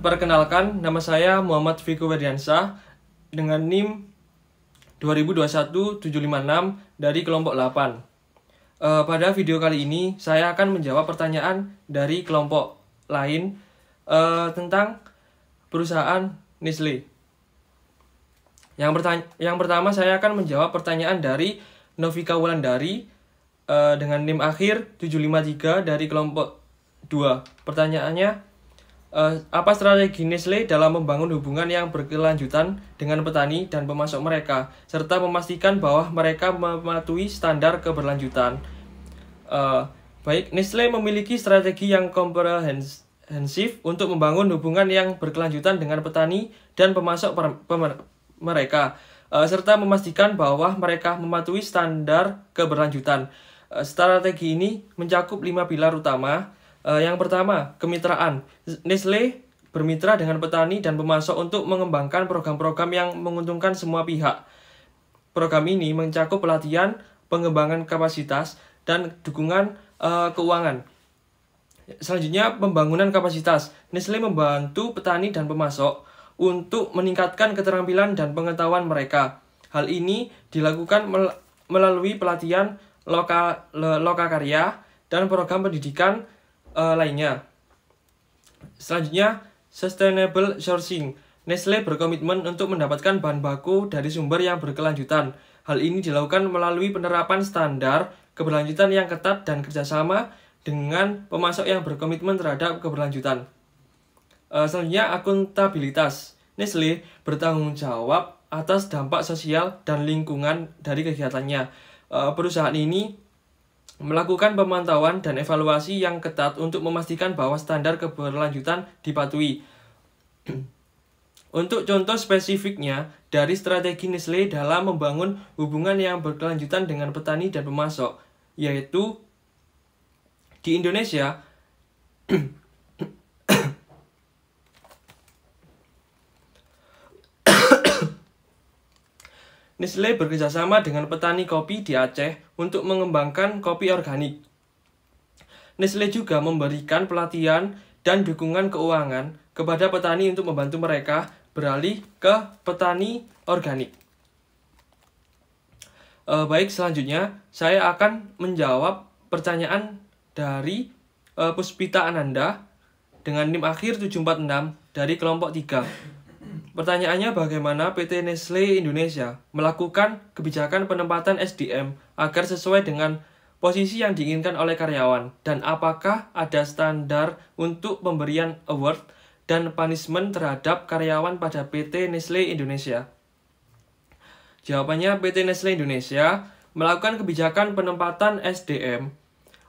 Perkenalkan, nama saya Muhammad Fiku Werdiansyah dengan NIM 2021-756 dari kelompok 8. Pada video kali ini, saya akan menjawab pertanyaan dari kelompok lain tentang perusahaan Nestle. Yang pertama, saya akan menjawab pertanyaan dari Novika Wulandari dengan NIM akhir 753 dari kelompok 2. Pertanyaannya, apa strategi Nestle dalam membangun hubungan yang berkelanjutan dengan petani dan pemasok mereka, serta memastikan bahwa mereka mematuhi standar keberlanjutan? Baik, Nestle memiliki strategi yang komprehensif untuk membangun hubungan yang berkelanjutan dengan petani dan pemasok mereka, serta memastikan bahwa mereka mematuhi standar keberlanjutan. Strategi ini mencakup 5 pilar utama. Yang pertama, kemitraan. Nestle bermitra dengan petani dan pemasok untuk mengembangkan program-program yang menguntungkan semua pihak. Program ini mencakup pelatihan, pengembangan kapasitas, dan dukungan keuangan. Selanjutnya, pembangunan kapasitas. Nestle membantu petani dan pemasok untuk meningkatkan keterampilan dan pengetahuan mereka. Hal ini dilakukan melalui pelatihan lokakarya dan program pendidikan lainnya. Selanjutnya, sustainable sourcing. Nestle berkomitmen untuk mendapatkan bahan baku dari sumber yang berkelanjutan. Hal ini dilakukan melalui penerapan standar keberlanjutan yang ketat dan kerjasama dengan pemasok yang berkomitmen terhadap keberlanjutan. Selanjutnya, akuntabilitas. Nestle bertanggung jawab atas dampak sosial dan lingkungan dari kegiatannya. Perusahaan ini melakukan pemantauan dan evaluasi yang ketat untuk memastikan bahwa standar keberlanjutan dipatuhi. Untuk contoh spesifiknya dari strategi Nestle dalam membangun hubungan yang berkelanjutan dengan petani dan pemasok, yaitu di Indonesia, Nestle bekerjasama dengan petani kopi di Aceh untuk mengembangkan kopi organik. Nestle juga memberikan pelatihan dan dukungan keuangan kepada petani untuk membantu mereka beralih ke petani organik. Baik, selanjutnya saya akan menjawab pertanyaan dari Puspita Ananda dengan NIM akhir 746 dari kelompok 3. Pertanyaannya, bagaimana PT Nestle Indonesia melakukan kebijakan penempatan SDM agar sesuai dengan posisi yang diinginkan oleh karyawan, dan apakah ada standar untuk pemberian award dan punishment terhadap karyawan pada PT Nestle Indonesia? Jawabannya, PT Nestle Indonesia melakukan kebijakan penempatan SDM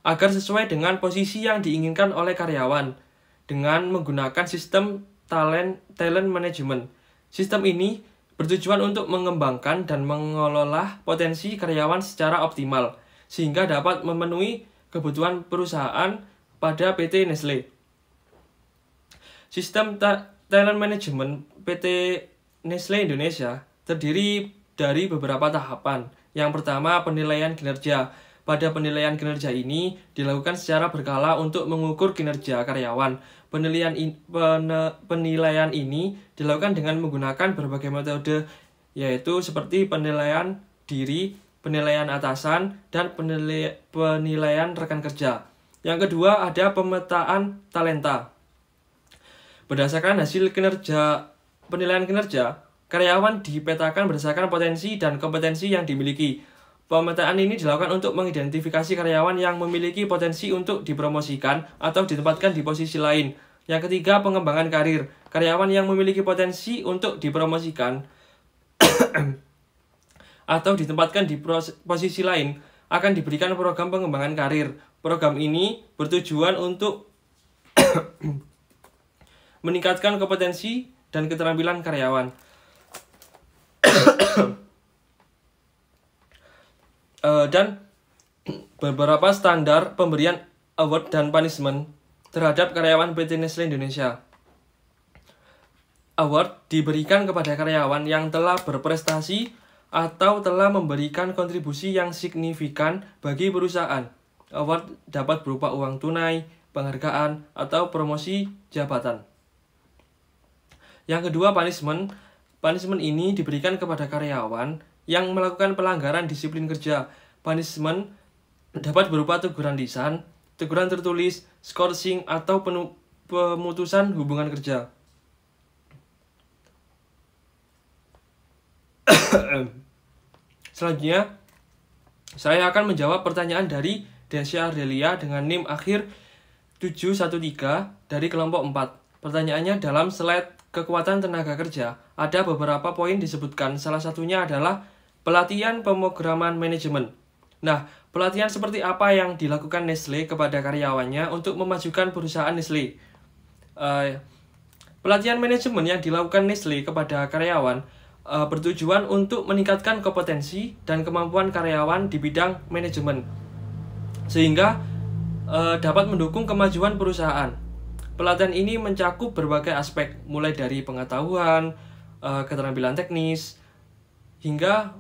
agar sesuai dengan posisi yang diinginkan oleh karyawan dengan menggunakan sistem talent management. Sistem ini bertujuan untuk mengembangkan dan mengelola potensi karyawan secara optimal, sehingga dapat memenuhi kebutuhan perusahaan pada PT Nestle. Sistem talent management PT Nestle Indonesia terdiri dari beberapa tahapan. Yang pertama, penilaian kinerja. Pada penilaian kinerja ini dilakukan secara berkala untuk mengukur kinerja karyawan. Penilaian ini dilakukan dengan menggunakan berbagai metode, yaitu seperti penilaian diri, penilaian atasan, dan penilaian rekan kerja. Yang kedua, ada pemetaan talenta. Berdasarkan hasil penilaian kinerja, karyawan dipetakan berdasarkan potensi dan kompetensi yang dimiliki. Pemetaan ini dilakukan untuk mengidentifikasi karyawan yang memiliki potensi untuk dipromosikan atau ditempatkan di posisi lain. Yang ketiga, pengembangan karir. Karyawan yang memiliki potensi untuk dipromosikan atau ditempatkan di posisi lain akan diberikan program pengembangan karir. Program ini bertujuan untuk meningkatkan kompetensi dan keterampilan karyawan. Dan beberapa standar pemberian award dan punishment terhadap karyawan PT Nestle Indonesia. Award diberikan kepada karyawan yang telah berprestasi atau telah memberikan kontribusi yang signifikan bagi perusahaan. Award dapat berupa uang tunai, penghargaan, atau promosi jabatan. Yang kedua, punishment. Punishment ini diberikan kepada karyawan yang melakukan pelanggaran disiplin kerja. Punishment dapat berupa teguran lisan, teguran tertulis, scourging, atau pemutusan hubungan kerja. Selanjutnya, saya akan menjawab pertanyaan dari Desya Ardelia dengan NIM akhir 713 dari kelompok 4. Pertanyaannya, dalam slide kekuatan tenaga kerja, ada beberapa poin disebutkan. Salah satunya adalah pelatihan pemrograman manajemen. Nah, pelatihan seperti apa yang dilakukan Nestlé kepada karyawannya untuk memajukan perusahaan Nestlé? Pelatihan manajemen yang dilakukan Nestlé kepada karyawan bertujuan untuk meningkatkan kompetensi dan kemampuan karyawan di bidang manajemen, sehingga dapat mendukung kemajuan perusahaan. Pelatihan ini mencakup berbagai aspek, mulai dari pengetahuan, keterampilan teknis, hingga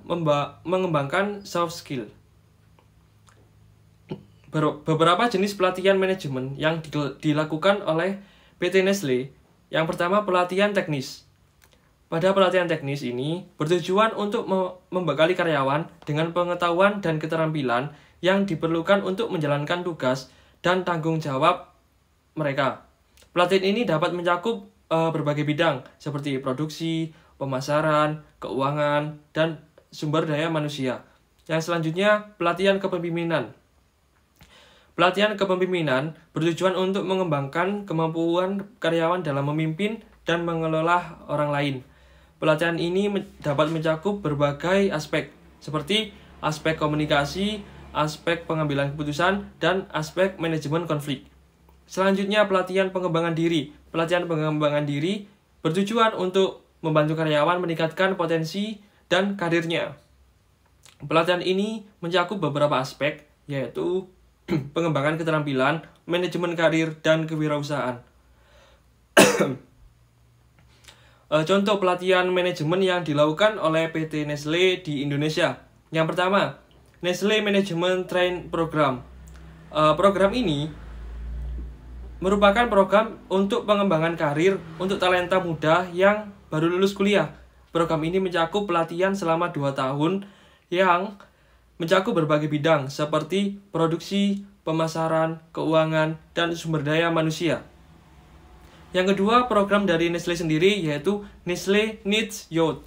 mengembangkan soft skill. Beberapa jenis pelatihan manajemen yang dilakukan oleh PT Nestlé. Yang pertama, pelatihan teknis. Pada pelatihan teknis ini bertujuan untuk membekali karyawan dengan pengetahuan dan keterampilan yang diperlukan untuk menjalankan tugas dan tanggung jawab mereka. Pelatihan ini dapat mencakup berbagai bidang seperti produksi, pemasaran, keuangan, dan sumber daya manusia. Yang selanjutnya, pelatihan kepemimpinan. Pelatihan kepemimpinan bertujuan untuk mengembangkan kemampuan karyawan dalam memimpin dan mengelola orang lain. Pelatihan ini dapat mencakup berbagai aspek, seperti aspek komunikasi, aspek pengambilan keputusan, dan aspek manajemen konflik. Selanjutnya, pelatihan pengembangan diri. Pelatihan pengembangan diri bertujuan untuk membantu karyawan meningkatkan potensi dan karirnya. Pelatihan ini mencakup beberapa aspek, yaitu pengembangan keterampilan, manajemen karir, dan kewirausahaan. Contoh pelatihan manajemen yang dilakukan oleh PT Nestlé di Indonesia. Yang pertama, Nestlé Management Train Program. Program ini merupakan program untuk pengembangan karir untuk talenta muda yang baru lulus kuliah. Program ini mencakup pelatihan selama 2 tahun yang mencakup berbagai bidang seperti produksi, pemasaran, keuangan, dan sumber daya manusia. Yang kedua, program dari Nestlé sendiri, yaitu Nestlé Needs Youth.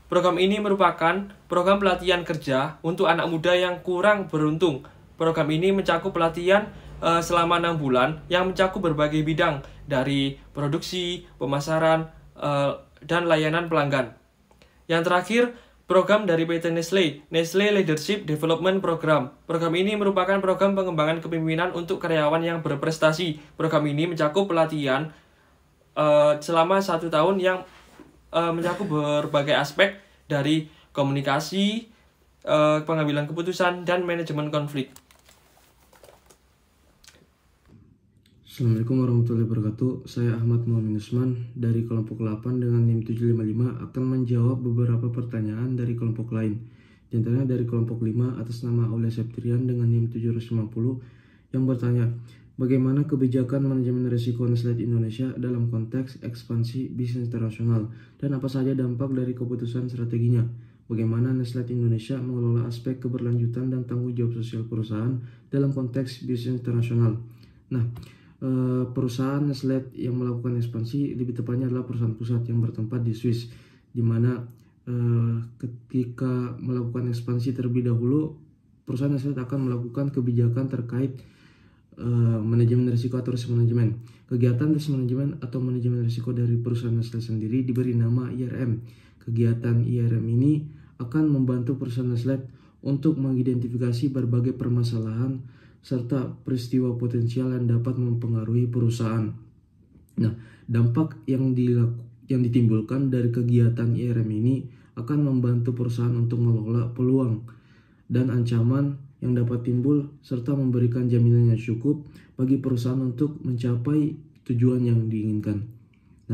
Program ini merupakan program pelatihan kerja untuk anak muda yang kurang beruntung. Program ini mencakup pelatihan selama 6 bulan yang mencakup berbagai bidang dari produksi, pemasaran, dan layanan pelanggan. Yang terakhir, program dari PT Nestlé, Nestlé Leadership Development Program. Program ini merupakan program pengembangan kepemimpinan untuk karyawan yang berprestasi. Program ini mencakup pelatihan selama 1 tahun yang mencakup berbagai aspek dari komunikasi, pengambilan keputusan, dan manajemen konflik. Assalamualaikum warahmatullahi wabarakatuh. Saya Ahmad Muhammad Usman dari kelompok 8 dengan NIM 755 akan menjawab beberapa pertanyaan dari kelompok lain. Di antaranya dari kelompok 5 atas nama Aulia Septrian dengan NIM 750 yang bertanya, bagaimana kebijakan manajemen risiko Nestlé Indonesia dalam konteks ekspansi bisnis internasional dan apa saja dampak dari keputusan strateginya? Bagaimana Nestlé Indonesia mengelola aspek keberlanjutan dan tanggung jawab sosial perusahaan dalam konteks bisnis internasional? Nah, perusahaan Nestlé yang melakukan ekspansi lebih tepatnya adalah perusahaan pusat yang bertempat di Swiss, di mana ketika melakukan ekspansi terlebih dahulu perusahaan Nestlé akan melakukan kebijakan terkait manajemen risiko atau risk manajemen. Kegiatan risk manajemen atau manajemen risiko dari perusahaan Nestlé sendiri diberi nama IRM. Kegiatan IRM ini akan membantu perusahaan Nestlé untuk mengidentifikasi berbagai permasalahan serta peristiwa potensial yang dapat mempengaruhi perusahaan. Nah, dampak yang ditimbulkan dari kegiatan IRM ini akan membantu perusahaan untuk mengelola peluang dan ancaman yang dapat timbul serta memberikan jaminan yang cukup bagi perusahaan untuk mencapai tujuan yang diinginkan.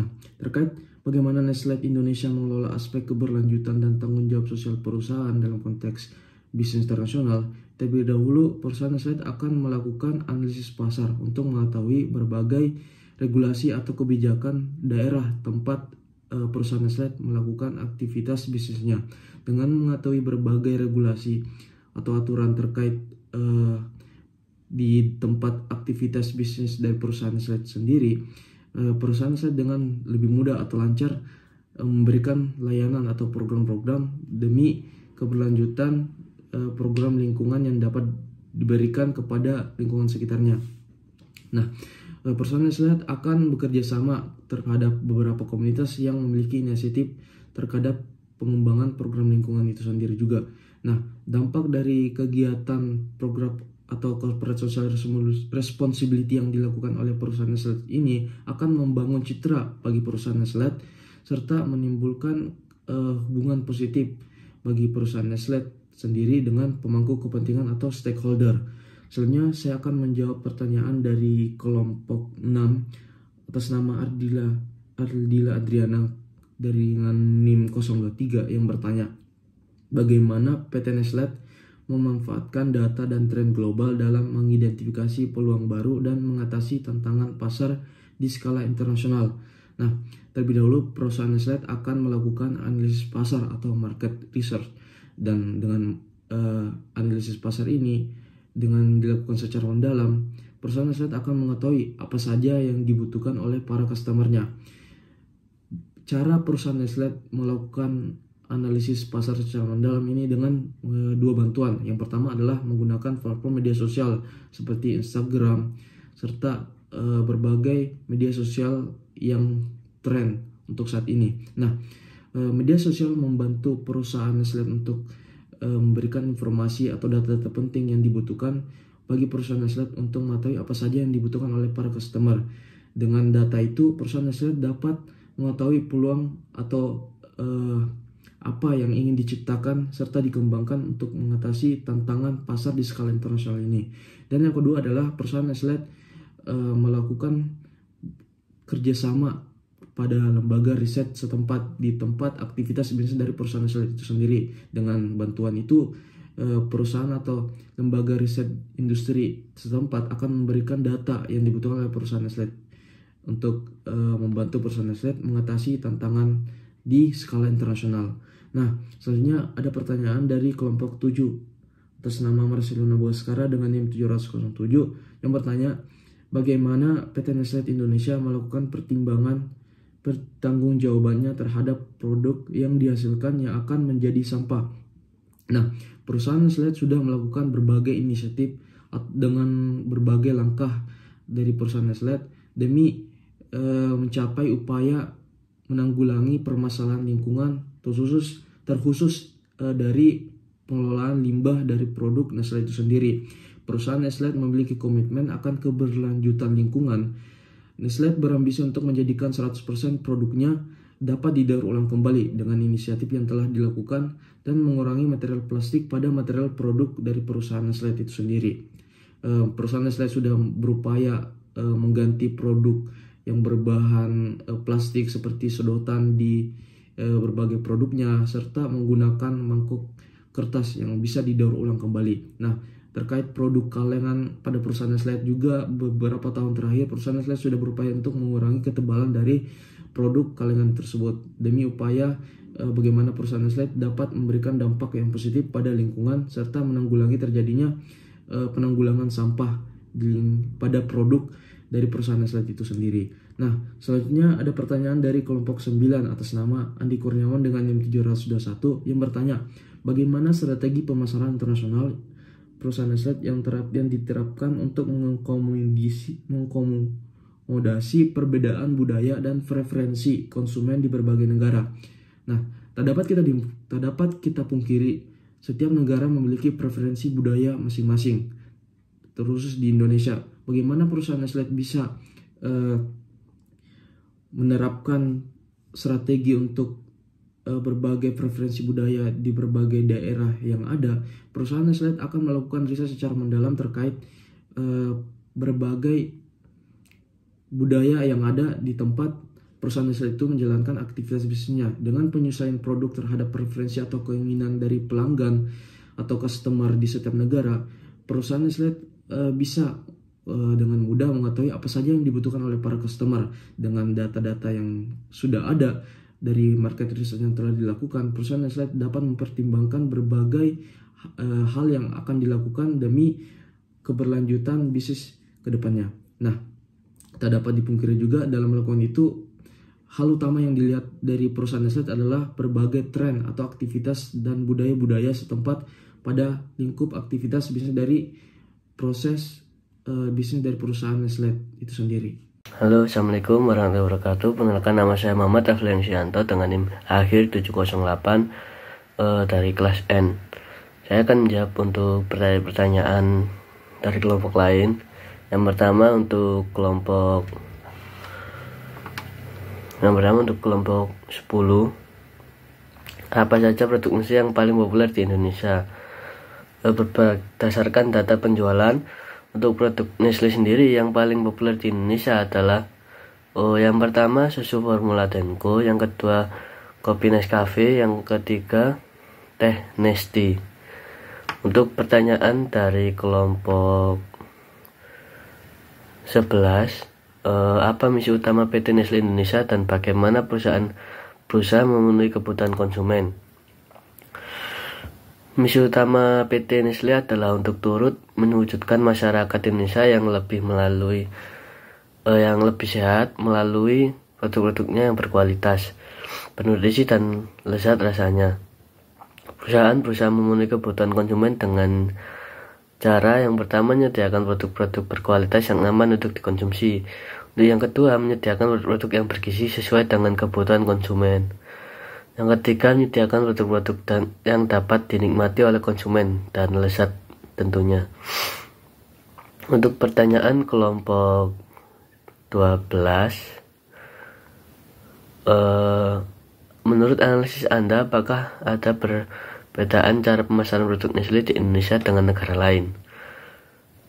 Nah, terkait bagaimana Nestlé Indonesia mengelola aspek keberlanjutan dan tanggung jawab sosial perusahaan dalam konteks bisnis internasional, terlebih dahulu perusahaan Nestlé akan melakukan analisis pasar untuk mengetahui berbagai regulasi atau kebijakan daerah tempat perusahaan Nestlé melakukan aktivitas bisnisnya. Dengan mengetahui berbagai regulasi atau aturan terkait di tempat aktivitas bisnis dari perusahaan Nestlé sendiri, perusahaan Nestlé dengan lebih mudah atau lancar memberikan layanan atau program-program demi keberlanjutan program lingkungan yang dapat diberikan kepada lingkungan sekitarnya. Nah, perusahaan Nestlé akan bekerja sama terhadap beberapa komunitas yang memiliki inisiatif terhadap pengembangan program lingkungan itu sendiri juga. Nah, dampak dari kegiatan program atau corporate social responsibility yang dilakukan oleh perusahaan Nestlé ini akan membangun citra bagi perusahaan Nestlé serta menimbulkan hubungan positif bagi perusahaan Nestlé sendiri dengan pemangku kepentingan atau stakeholder. Selanjutnya saya akan menjawab pertanyaan dari kelompok 6 atas nama Ardila Adriana dari NIM 023 yang bertanya, bagaimana PT Nestlé memanfaatkan data dan tren global dalam mengidentifikasi peluang baru dan mengatasi tantangan pasar di skala internasional. Nah, terlebih dahulu perusahaan Nestlé akan melakukan analisis pasar atau market research, dan dengan analisis pasar ini dengan dilakukan secara mendalam, perusahaan Nestlé akan mengetahui apa saja yang dibutuhkan oleh para customernya. Cara perusahaan Nestlé melakukan analisis pasar secara mendalam ini dengan dua bantuan. Yang pertama adalah menggunakan platform media sosial seperti Instagram serta berbagai media sosial yang tren untuk saat ini. Nah, media sosial membantu perusahaan Nestlé untuk memberikan informasi atau data-data penting yang dibutuhkan bagi perusahaan Nestlé untuk mengetahui apa saja yang dibutuhkan oleh para customer. Dengan data itu, perusahaan Nestlé dapat mengetahui peluang atau apa yang ingin diciptakan serta dikembangkan untuk mengatasi tantangan pasar di skala internasional ini. Dan yang kedua adalah perusahaan Nestlé melakukan kerjasama pada lembaga riset setempat di tempat aktivitas bisnis dari perusahaan Nestlé itu sendiri. Dengan bantuan itu, perusahaan atau lembaga riset industri setempat akan memberikan data yang dibutuhkan oleh perusahaan Nestlé untuk membantu perusahaan Nestlé mengatasi tantangan di skala internasional. Nah, selanjutnya ada pertanyaan dari kelompok 7 atas nama Marcelina Baskara dengan NIM 707 yang bertanya, bagaimana PT Nestlé Indonesia melakukan pertanggungjawabannya terhadap produk yang dihasilkan yang akan menjadi sampah. Nah, perusahaan Nestlé sudah melakukan berbagai inisiatif dengan berbagai langkah dari perusahaan Nestlé demi mencapai upaya menanggulangi permasalahan lingkungan terkhusus dari pengelolaan limbah dari produk Nestlé itu sendiri. Perusahaan Nestlé memiliki komitmen akan keberlanjutan lingkungan. Nestlé berambisi untuk menjadikan 100% produknya dapat didaur ulang kembali dengan inisiatif yang telah dilakukan dan mengurangi material plastik pada material produk dari perusahaan Nestlé itu sendiri. Perusahaan Nestlé sudah berupaya mengganti produk yang berbahan plastik seperti sedotan di berbagai produknya serta menggunakan mangkuk kertas yang bisa didaur ulang kembali. Nah, terkait produk kalengan pada perusahaan Nestlé juga beberapa tahun terakhir perusahaan Nestlé sudah berupaya untuk mengurangi ketebalan dari produk kalengan tersebut demi upaya bagaimana perusahaan Nestlé dapat memberikan dampak yang positif pada lingkungan serta menanggulangi terjadinya penanggulangan sampah pada produk dari perusahaan Nestlé itu sendiri. Nah, selanjutnya ada pertanyaan dari kelompok 9 atas nama Andi Kurniawan dengan NIM 721 yang bertanya, bagaimana strategi pemasaran internasional perusahaan Nestlé yang diterapkan untuk mengakomodasi perbedaan budaya dan preferensi konsumen di berbagai negara. Nah, tak dapat kita pungkiri setiap negara memiliki preferensi budaya masing-masing, terkhusus di Indonesia. Bagaimana perusahaan Nestlé bisa menerapkan strategi untuk berbagai preferensi budaya di berbagai daerah yang ada? Perusahaan Nestlé akan melakukan riset secara mendalam terkait berbagai budaya yang ada di tempat perusahaan Nestlé itu menjalankan aktivitas bisnisnya dengan penyesuaian produk terhadap preferensi atau keinginan dari pelanggan atau customer di setiap negara. Perusahaan Nestlé bisa dengan mudah mengetahui apa saja yang dibutuhkan oleh para customer dengan data-data yang sudah ada. dari market research yang telah dilakukan, perusahaan Nestlé dapat mempertimbangkan berbagai hal yang akan dilakukan demi keberlanjutan bisnis ke depannya. Nah, tak dapat dipungkiri juga dalam melakukan itu, hal utama yang dilihat dari perusahaan Nestlé adalah berbagai tren atau aktivitas dan budaya-budaya setempat pada lingkup aktivitas bisnis dari proses bisnis dari perusahaan Nestlé itu sendiri. Halo, assalamualaikum warahmatullahi wabarakatuh. Perkenalkan, nama saya Muhammad Afliansyanto dengan NIM akhir 708 dari kelas N. Saya akan menjawab untuk pertanyaan dari kelompok lain. Yang pertama untuk kelompok 10. Apa saja produk Nestlé yang paling populer di Indonesia? Berdasarkan data penjualan, untuk produk Nestlé sendiri yang paling populer di Indonesia adalah yang pertama susu formula Denko, yang kedua kopi Nescafe, yang ketiga teh Nesti. Untuk pertanyaan dari kelompok 11, apa misi utama PT Nestlé Indonesia dan bagaimana perusahaan berusaha memenuhi kebutuhan konsumen? Misi utama PT Nestlé adalah untuk turut mewujudkan masyarakat Indonesia yang lebih sehat melalui produk-produknya yang berkualitas, bernutrisi dan lezat rasanya. Perusahaan berusaha memenuhi kebutuhan konsumen dengan cara yang pertama menyediakan produk-produk berkualitas yang aman untuk dikonsumsi. Untuk yang kedua, menyediakan produk-produk yang bergizi sesuai dengan kebutuhan konsumen. Yang ketiga, menyediakan produk-produk yang dapat dinikmati oleh konsumen dan lezat tentunya. Untuk pertanyaan kelompok 12, menurut analisis Anda, apakah ada perbedaan cara pemasaran produk Nestlé di Indonesia dengan negara lain?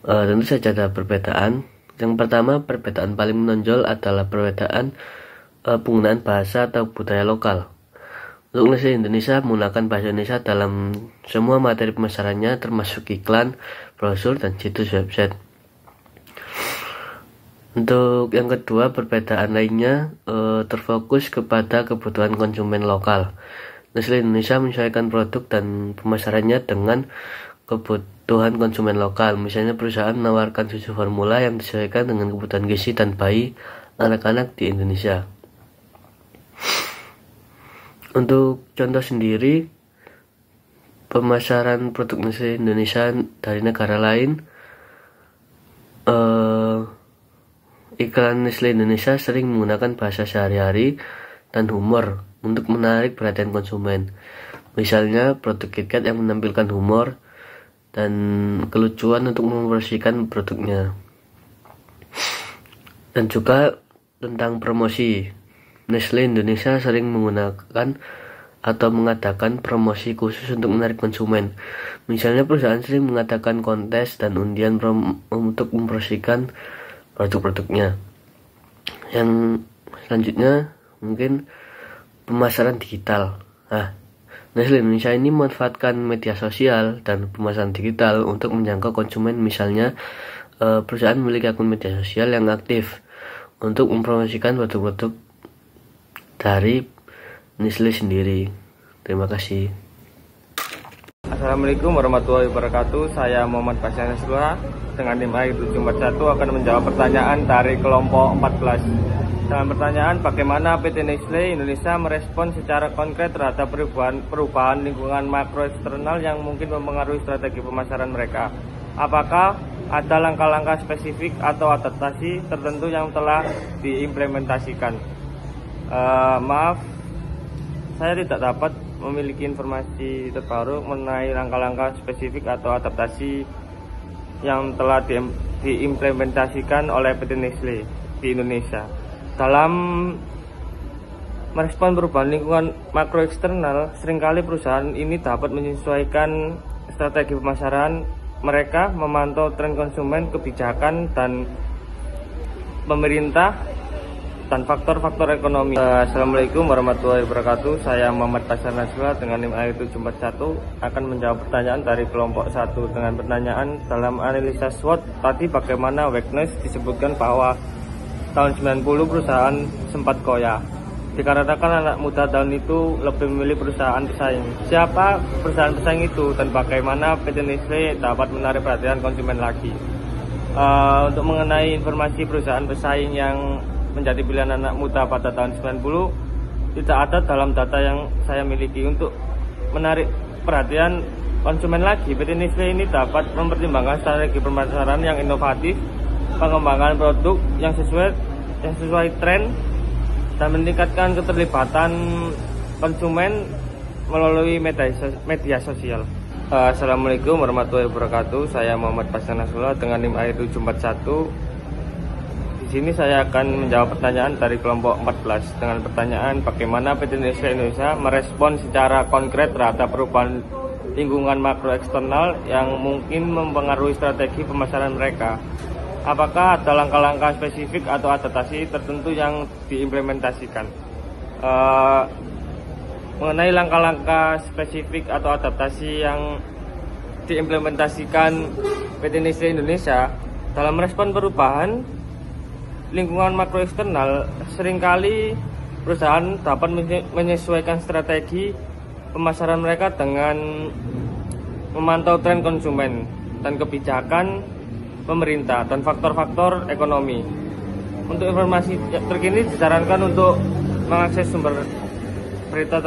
Tentu saja ada perbedaan. Yang pertama, perbedaan paling menonjol adalah perbedaan penggunaan bahasa atau budaya lokal. Untuk Nestlé Indonesia menggunakan bahasa Indonesia dalam semua materi pemasarannya, termasuk iklan, brosur, dan situs website. Untuk yang kedua, perbedaan lainnya terfokus kepada kebutuhan konsumen lokal. Nestlé Indonesia menyesuaikan produk dan pemasarannya dengan kebutuhan konsumen lokal. Misalnya, perusahaan menawarkan susu formula yang disesuaikan dengan kebutuhan gizi dan bayi anak-anak di Indonesia. Untuk contoh sendiri, pemasaran produk Nestlé Indonesia dari negara lain, iklan Nestlé Indonesia sering menggunakan bahasa sehari-hari dan humor untuk menarik perhatian konsumen. Misalnya, produk KitKat yang menampilkan humor dan kelucuan untuk mempromosikan produknya. Dan juga tentang promosi, Nestlé Indonesia sering menggunakan atau mengadakan promosi khusus untuk menarik konsumen. Misalnya, perusahaan sering mengadakan kontes dan undian untuk mempromosikan produk-produknya. Yang selanjutnya mungkin pemasaran digital. Nestlé Indonesia ini memanfaatkan media sosial dan pemasaran digital untuk menjangkau konsumen. Misalnya, perusahaan memiliki akun media sosial yang aktif untuk mempromosikan produk-produk dari Nestlé sendiri. Terima kasih. Assalamualaikum warahmatullahi wabarakatuh. Saya Muhammad Basyan Nasrullah dengan NIM I741 akan menjawab pertanyaan dari kelompok 14. Dalam pertanyaan, bagaimana PT Nestlé Indonesia merespon secara konkret terhadap perubahan lingkungan makro eksternal yang mungkin mempengaruhi strategi pemasaran mereka? Apakah ada langkah-langkah spesifik atau adaptasi tertentu yang telah diimplementasikan? Maaf, saya tidak dapat memiliki informasi terbaru mengenai langkah-langkah spesifik atau adaptasi yang telah diimplementasikan oleh PT Nestlé di Indonesia. Dalam merespon perubahan lingkungan makro eksternal, seringkali perusahaan ini dapat menyesuaikan strategi pemasaran mereka, memantau tren konsumen, kebijakan, dan pemerintah, dan faktor-faktor ekonomi. Assalamualaikum warahmatullahi wabarakatuh. Saya Muhammad Basyan Nasrullah dengan NIM I741 akan menjawab pertanyaan dari kelompok 1 dengan pertanyaan, dalam analisa SWOT tadi bagaimana Wegnes disebutkan bahwa tahun 90 perusahaan sempat goyah. dikarenakan anak muda tahun itu lebih memilih perusahaan pesaing. Siapa perusahaan pesaing itu dan bagaimana PT Nestle dapat menarik perhatian konsumen lagi? Untuk mengenai informasi perusahaan pesaing yang menjadi pilihan anak muda pada tahun 90, tidak ada dalam data yang saya miliki. Untuk menarik perhatian konsumen lagi, PT Nestle ini dapat mempertimbangkan strategi pemasaran yang inovatif, pengembangan produk yang sesuai tren, dan meningkatkan keterlibatan konsumen melalui media sosial. Assalamualaikum warahmatullahi wabarakatuh. Saya Muhammad Pascan Nasrullah dengan NIM AIR 741. Di sini saya akan menjawab pertanyaan dari kelompok 14 dengan pertanyaan bagaimana PT Nestle Indonesia merespon secara konkret terhadap perubahan lingkungan makro eksternal yang mungkin mempengaruhi strategi pemasaran mereka. Apakah ada langkah-langkah spesifik atau adaptasi tertentu yang diimplementasikan? Mengenai langkah-langkah spesifik atau adaptasi yang diimplementasikan PT Nestle Indonesia dalam merespon perubahan lingkungan makro eksternal, seringkali perusahaan dapat menyesuaikan strategi pemasaran mereka dengan memantau tren konsumen dan kebijakan pemerintah dan faktor-faktor ekonomi. Untuk informasi terkini disarankan untuk mengakses sumber berita